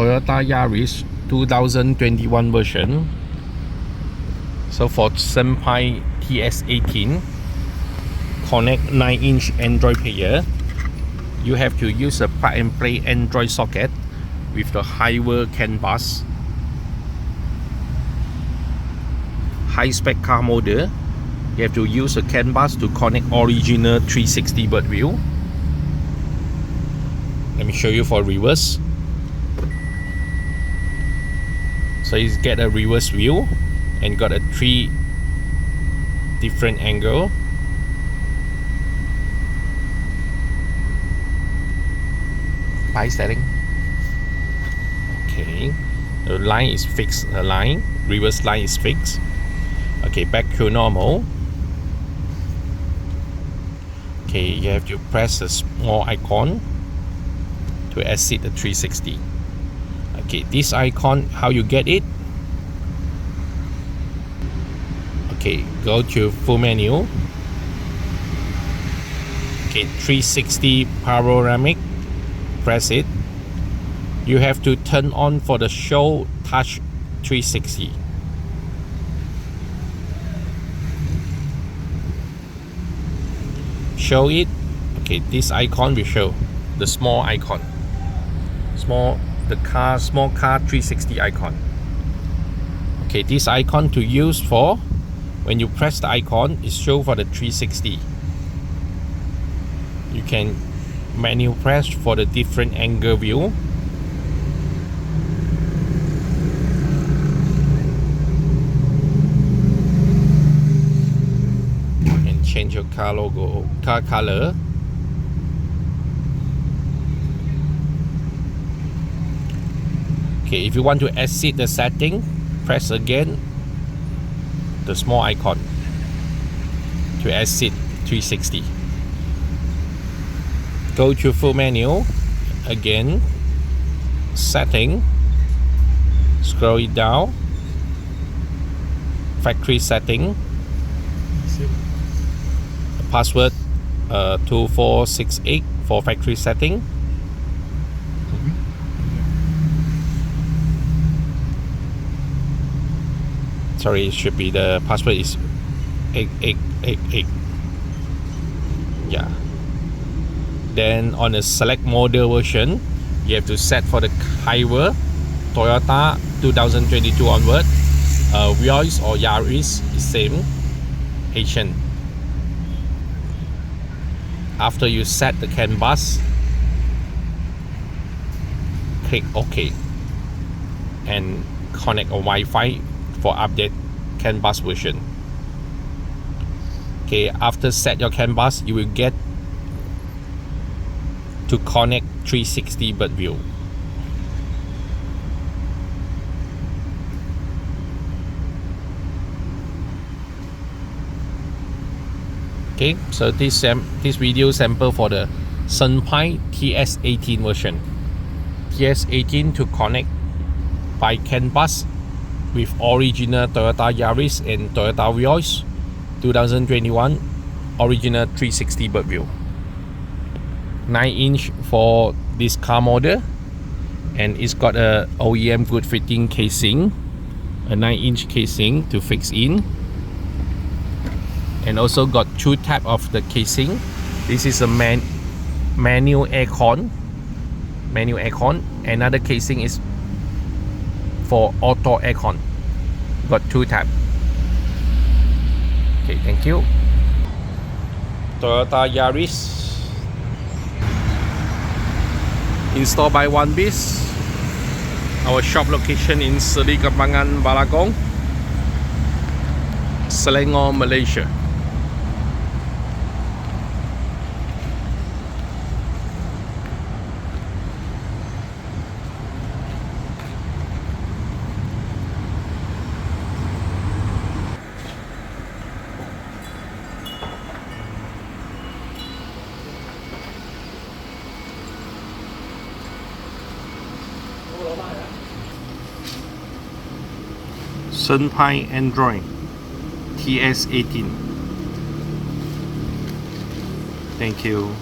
Toyota Yaris 2021 version. So for Senpai TS18, connect 9-inch Android player. You have to use a plug and play Android socket with the higher Canbus. High spec car model. You have to use a Canbus to connect original 360 Birdview. Let me show you for reverse. So you get a reverse view and got a 3 different angle. By setting. Okay, the line is fixed. The line, reverse line is fixed. Okay, back to normal. Okay, you have to press the small icon to exit the 360. Okay, this icon, how you get it? Okay, go to full menu. Okay, 360 panoramic. Press it. You have to turn on for the show touch 360. Show it. Okay, this icon will show the small icon, small car 360 icon. Okay, this icon to use for when you press the icon is show for the 360. You can manual press for the different angle view. And change your car logo, car color. Okay, if you want to exit the setting, press again the small icon to exit 360. Go to full menu, again, setting, scroll it down, factory setting, password 2468 for factory setting. Sorry, it should be the password is 8888. Yeah. Then on the select model version, you have to set for the higher Toyota 2022 onward. Vios or Yaris is same, Asian. After you set the Canbus, click OK and connect a Wi-Fi for update Canbus version. Okay, after set your Canbus, you will get to connect 360 Birdview. Okay, so this video sample for the Senpai TS18 version. TS18 to connect by Canbus with original Toyota Yaris and Toyota Vios 2021 original 360 Birdview. 9-inch for this car model, and it's got a OEM good fitting casing, a 9-inch casing to fix in, and also got 2 type of the casing. This is a manual aircon. Another casing is for auto aircon. Got 2 type. Okay, thank you. Toyota Yaris installed by Canbus. Our shop location in Seri, Kembangan, Balakong, Selangor, Malaysia. Senpai Android TS18. Thank you.